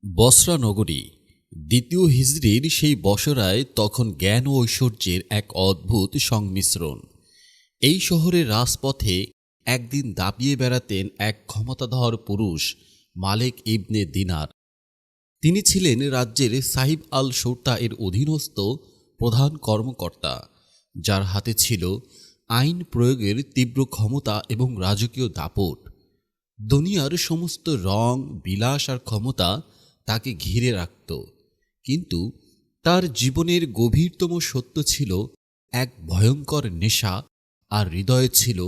বসরা নগরী দ্বিতীয় হিজরির সেই বসরায় তখন জ্ঞান ও ঐশ্বর্যের এক অদ্ভুত সংমিশ্রণ। এই শহরের রাজপথে একদিন দাপিয়ে বেড়াতেন এক ক্ষমতাধর পুরুষ, মালেক ইবনে দিনার। তিনি ছিলেন রাজ্যের সাহিব আল শৌর্তা এর অধীনস্থ প্রধান কর্মকর্তা, যার হাতে ছিল আইন প্রয়োগের তীব্র ক্ষমতা এবং রাজকীয় দাপট। দুনিয়ার সমস্ত রং, বিলাস আর ক্ষমতা তাকে ঘিরে রাখত, কিন্তু তার জীবনের গভীরতম সত্য ছিল এক ভয়ঙ্কর নেশা, আর হৃদয়ে ছিল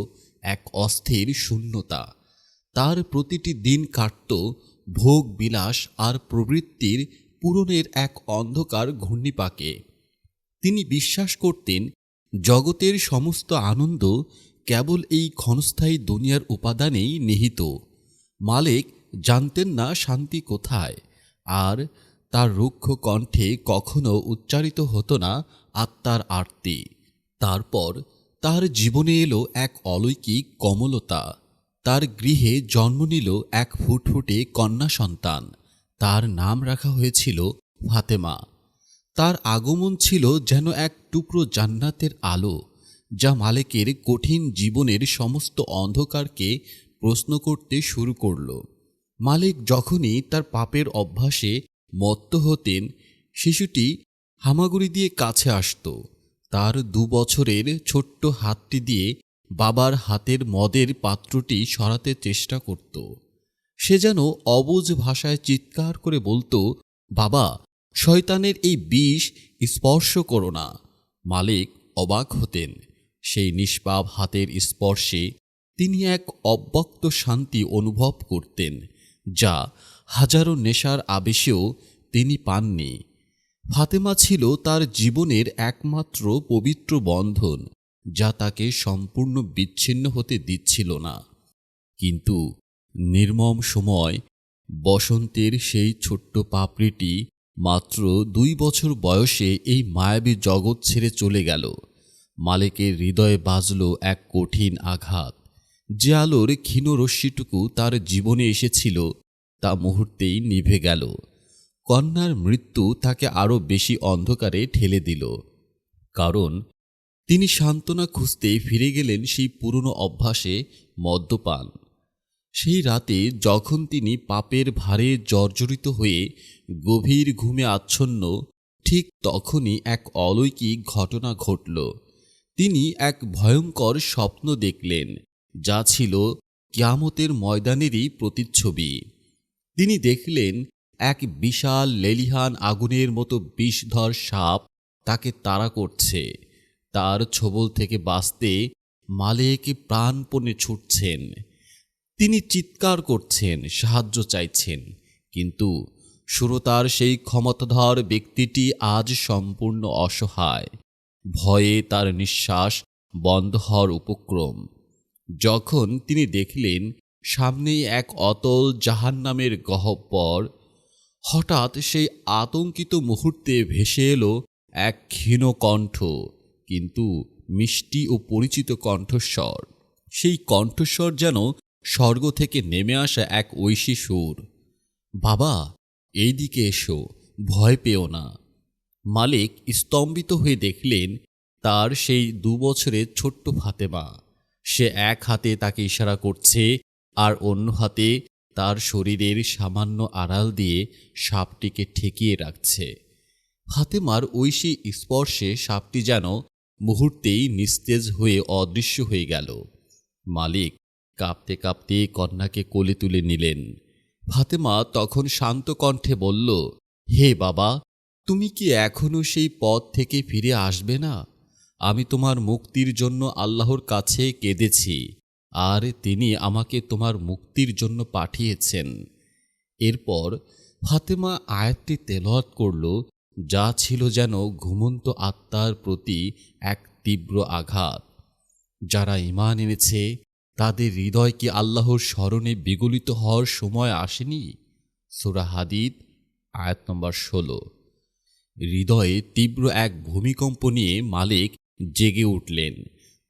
এক অস্থির শূন্যতা। তার প্রতিটি দিন কাটত ভোগ বিলাস আর প্রবৃত্তির পূরণের এক অন্ধকার ঘূর্ণিপাকে। তিনি বিশ্বাস করতেন জগতের সমস্ত আনন্দ কেবল এই ক্ষণস্থায়ী দুনিয়ার উপাদানেই নিহিত। মালেক জানতেন না শান্তি কোথায়, আর তার রুক্ষ কণ্ঠে কখনো উচ্চারিত হতো না আত্মার আরতি। তারপর তার জীবনে এলো এক অলৌকিক কমলতা। তার গৃহে জন্ম নিল এক ফুটফুটে কন্যা সন্তান। তার নাম রাখা হয়েছিল ফাতেমা। তার আগমন ছিল যেন এক টুকরো জান্নাতের আলো, যা মালেকের কঠিন জীবনের সমস্ত অন্ধকারকে প্রশ্ন করতে শুরু করল। মালেক যখনই তার পাপের অভ্যাসে মত্ত হতেন, শিশুটি হামাগুড়ি দিয়ে কাছে আসত। তার 2 বছরের ছোট্ট হাতটি দিয়ে বাবার হাতের মদের পাত্রটি সরাতে চেষ্টা করত। সে যেন অবুঝ ভাষায় চিৎকার করে বলতো, বাবা, শয়তানের এই বিষ স্পর্শ করো না। মালেক অবাক হতেন। সেই নিষ্পাপ হাতের স্পর্শে তিনি এক অব্যক্ত শান্তি অনুভব করতেন, যা হাজারো নেশার আবেশেও তিনি পাননি। ফাতেমা ছিল তার জীবনের একমাত্র পবিত্র বন্ধন, যা তাকে সম্পূর্ণ বিচ্ছিন্ন হতে দিচ্ছিল না। কিন্তু নির্মম সময়, বসন্তের সেই ছোট্ট পাপড়িটি মাত্র 2 বছর বয়সে এই মায়াবী জগৎ ছেড়ে চলে গেল। মালেকের হৃদয়ে বাজল এক কঠিন আঘাত। যে আলোর ক্ষীণ রশ্মিটুকু তার জীবনে এসেছিল, তা মুহূর্তেই নিভে গেল। কন্যার মৃত্যু তাকে আরও বেশি অন্ধকারে ঠেলে দিল, কারণ তিনি সান্ত্বনা খুঁজতে ফিরে গেলেন সেই পুরনো অভ্যাসে, মদ্যপান। সেই রাতে যখন তিনি পাপের ভারে জর্জরিত হয়ে গভীর ঘুমে আচ্ছন্ন, ঠিক তখনই এক অলৌকিক ঘটনা ঘটল। তিনি এক ভয়ঙ্কর স্বপ্ন দেখলেন, যা ছিল কিয়ামতের ময়দানেরই প্রতিচ্ছবি। তিনি দেখলেন এক বিশাল লেলিহান আগুনের মতো বিষধর সাপ তাকে তাড়া করছে। তার ছোবল থেকে বাঁচতে মালেক প্রাণপণে ছুটছেন। তিনি চিৎকার করছেন, সাহায্য চাইছেন, কিন্তু সুরতার সেই ক্ষমতাধর ব্যক্তিটি আজ সম্পূর্ণ অসহায়। ভয়ে তার নিঃশ্বাস বন্ধ হওয়ার উপক্রম। যখন তিনি দেখলেন সামনেই এক অতল জাহান্নামের গহ্বর, হঠাৎ সেই আতঙ্কিত মুহূর্তে ভেসে এলো এক ক্ষীণ কণ্ঠ, কিন্তু মিষ্টি ও পরিচিত কণ্ঠস্বর। সেই কণ্ঠস্বর যেন স্বর্গ থেকে নেমে আসা এক ঐশী সুর। বাবা, এইদিকে এসো, ভয় পেও না। মালেক স্তম্ভিত হয়ে দেখলেন তার সেই 2 বছরের ছোট্ট ফাতেমা। সে এক হাতে তাকে ইশারা করছে, আর অন্য হাতে তার শরীরের সামান্য আড়াল দিয়ে সাপটিকে ঠেকিয়ে রাখছে। ফাতেমার ঐশী স্পর্শে সাপটি যেন মুহূর্তেই নিস্তেজ হয়ে অদৃশ্য হয়ে গেল। মালিক কাঁপতে কাঁপতে কন্যাকে কোলে তুলে নিলেন। ফাতেমা তখন শান্ত কণ্ঠে বলল, হে বাবা, তুমি কি এখনো সেই পথ থেকে ফিরে আসবে না? আমি তোমার মুক্তির জন্য আল্লাহর কাছে কেঁদেছি, আর তিনি আমাকে তোমার মুক্তির জন্য পাঠিয়েছেন। এরপর ফাতেমা আয়াতটি তেলাওয়াত করল, যা ছিল যেন ঘুমন্ত আত্মার প্রতি এক তীব্র আঘাত। যারা ঈমান এনেছে, তাদের হৃদয় কি আল্লাহর স্মরণে বিগলিত হওয়ার সময় আসেনি? সূরা হাদীদ আয়াত নম্বর 16। হৃদয়ে তীব্র এক ভূমিকম্প নিয়ে মালেক জেগে উঠলেন।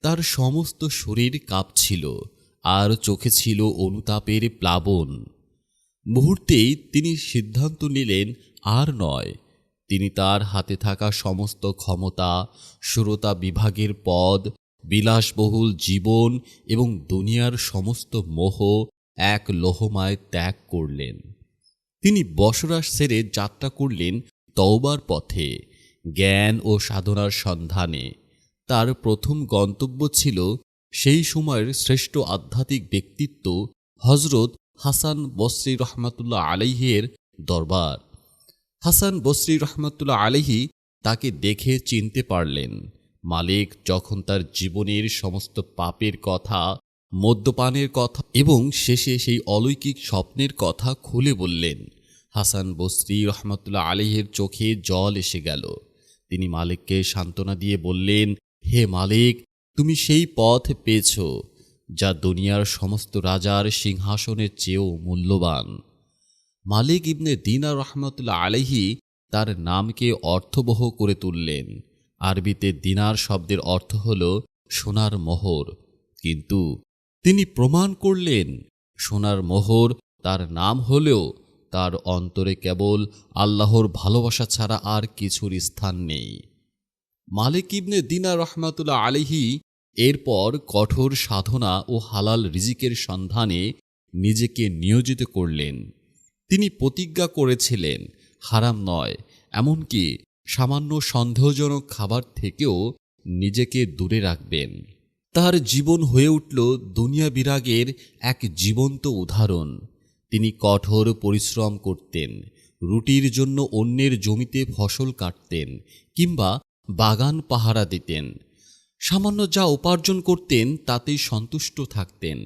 তার সমস্ত শরীর কাঁপছিল, আর চোখে ছিল অনুতাপের প্লাবন। মুহূর্তেই তিনি সিদ্ধান্ত নিলেন আর নয়। তিনি তার হাতে থাকা সমস্ত ক্ষমতা, শ্রোতা বিভাগের পদ, বিলাসবহুল জীবন এবং দুনিয়ার সমস্ত মোহ এক লোহমায় ত্যাগ করলেন। তিনি বসরা ছেড়ে যাত্রা করলেন তওবার পথে, জ্ঞান ও সাধনার সন্ধানে। তার প্রথম গন্তব্য ছিল সেই সময়ের শ্রেষ্ঠ আধ্যাত্মিক ব্যক্তিত্ব হজরত হাসান বসরি রহমাতুল্লাহ আলাইহির দরবার। হাসান বসরি রহমাতুল্লাহ আলাইহি তাকে দেখে চিনতে পারলেন। মালিক যখন তার জীবনের সমস্ত পাপের কথা, মদ্যপানের কথা এবং শেষে সেই অলৌকিক স্বপ্নের কথা খুলে বললেন, হাসান বসরি রহমাতুল্লাহ আলাইহির চোখে জল এসে গেল। তিনি মালিককে সান্ত্বনা দিয়ে বললেন, হে মালিক, তুমি সেই পথ পেয়েছ যা দুনিয়ার সমস্ত রাজার সিংহাসনের চেয়েও মূল্যবান। মালিক ইবনে দিনার রহমাতুল্লাহ আলাইহি তার নামকে অর্থবহ করে তুললেন। আরবিতে দিনার শব্দের অর্থ হল সোনার মোহর, কিন্তু তিনি প্রমাণ করলেন সোনার মোহর তার নাম হলেও তার অন্তরে কেবল আল্লাহর ভালোবাসা ছাড়া আর কিছুর স্থান নেই। মালিক ইবনে দিনার রহমাতুল্লাহ আলাইহি এরপর কঠোর সাধনা ও হালাল রিজিকের সন্ধানে নিজেকে নিয়োজিত করলেন। তিনি প্রতিজ্ঞা করেছিলেন হারাম নয়, এমনকি সামান্য সন্দেহজনক খাবার থেকেও নিজেকে দূরে রাখবেন। তার জীবন হয়ে উঠল দুনিয়া বিরাগের এক জীবন্ত উদাহরণ। তিনি কঠোর পরিশ্রম করতেন, রুটির জন্য অন্যের জমিতে ফসল কাটতেন কিংবা বাগান পাহারা দিতেন। সামান্য যা উপার্জন করতেন তাতেই সন্তুষ্ট থাকতেন।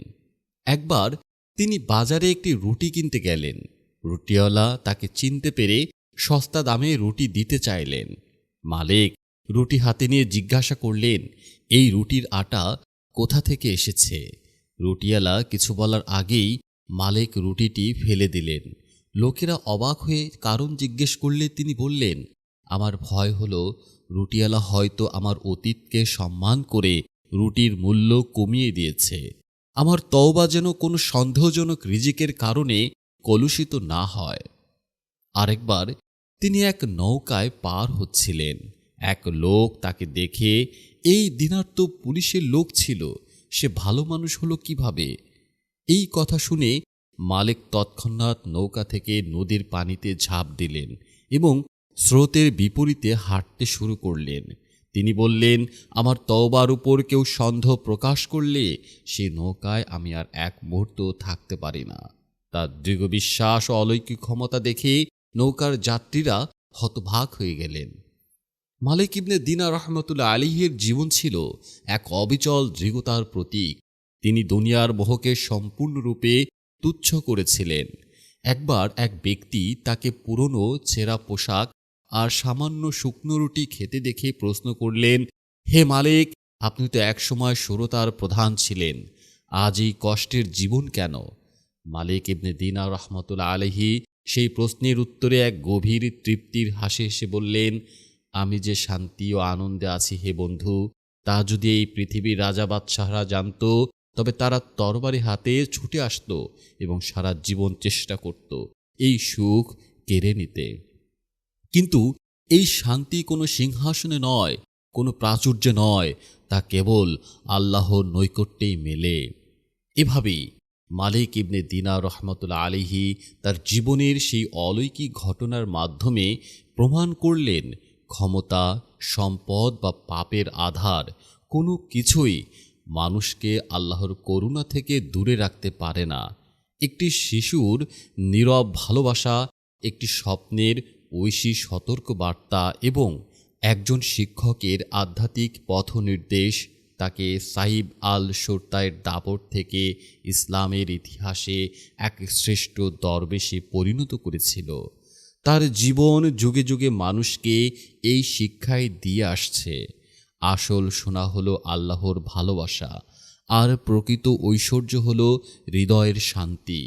একবার তিনি বাজারে একটি রুটি কিনতে গেলেন। রুটিওয়ালা তাকে চিনতে পেরে সস্তা দামে রুটি দিতে চাইলেন। মালিক রুটি হাতে নিয়ে জিজ্ঞাসা করলেন, এই রুটির আটা কোথা থেকে এসেছে? রুটিওয়ালা কিছু বলার আগেই মালিক রুটিটি ফেলে দিলেন। লোকেরা অবাক হয়ে কারণ জিজ্ঞেস করলে তিনি বললেন, আমার ভয় হলো রুটিওয়ালা হয়তো আমার অতীতকে সম্মান করে রুটির মূল্য কমিয়ে দিয়েছে। আমার তওবা যেন কোনো সন্দেহজনক রিজিকের কারণে কলুষিত না হয়। আরেকবার তিনি এক নৌকায় পার হচ্ছিলেন। এক লোক তাকে দেখে, এই দিনার তো পুলিশের লোক ছিল, সে ভালো মানুষ হলো কিভাবে? এই কথা শুনে মালিক তৎক্ষণাৎ নৌকা থেকে নদীর পানিতে ঝাঁপ দিলেন এবং স্রোতের বিপরীতে হাঁটতে শুরু করলেন। তিনি বললেন, আমার তওবার উপর কেউ সন্দেহ প্রকাশ করলে সে নৌকায় আমি আর এক মুহূর্ত থাকতে পারি না। তার দৃঢ় বিশ্বাস ও অলৌকিক ক্ষমতা দেখে নৌকার যাত্রীরা হতবাক হয়ে গেলেন। মালিক ইবনে দিনার রহমাতুল্লাহ আলাইহির জীবন ছিল এক অবিচল দৃঢ়তার প্রতীক। তিনি দুনিয়ার মোহকে সম্পূর্ণরূপে তুচ্ছ করেছিলেন। একবার এক ব্যক্তি তাকে পুরনো ছেঁড়া পোশাক আর সামান্য শুকনো রুটি খেতে দেখে প্রশ্ন করলেন, হে মালিক, আপনি তো একসময় শ্রোতার প্রধান ছিলেন, আজ এই কষ্টের জীবন কেন? মালিক ইবনে দিনার রহমাতুল্লাহ আলাইহি সেই প্রশ্নের উত্তরে এক গভীর তৃপ্তির হাসি হেসে বললেন, আমি যে শান্তি ও আনন্দে আছি হে বন্ধু, তা যদি এই পৃথিবীর রাজা বাদশাহরা জানত, তবে তারা তরবারি হাতে ছুটে আসত এবং সারা জীবন চেষ্টা করত এই সুখ কেড়ে নিতে। কিন্তু এই শান্তি কোনো সিংহাসনে নয়, কোনো প্রাচুর্যে নয়, তা কেবল আল্লাহর নৈকট্যেই মেলে। এভাবেই মালিক ইবনে দিনার রহমাতুল্লাহ আলাইহি তার জীবনের সেই অলৌকিক ঘটনার মাধ্যমে প্রমাণ করলেন, ক্ষমতা, সম্পদ বা পাপের আধার কোনো কিছুই মানুষকে আল্লাহর করুণা থেকে দূরে রাখতে পারে না। একটি শিশুর নীরব ভালোবাসা, একটি স্বপ্নের ঐশী সতর্ক বার্তা এবং একজন শিক্ষকের আধ্যাত্মিক পথনির্দেশ তাকে সাইব আল শোরতায়ের দাপট থেকে ইসলামের ইতিহাসে এক শ্রেষ্ঠ দরবেশে পরিণত করেছিল। তার জীবন যুগে যুগে মানুষকে এই শিক্ষাই দিয়ে আসছে। আসল সোনা হলো আল্লাহর ভালোবাসা, আর প্রকৃত ঐশ্বর্য হলো হৃদয়ের শান্তি।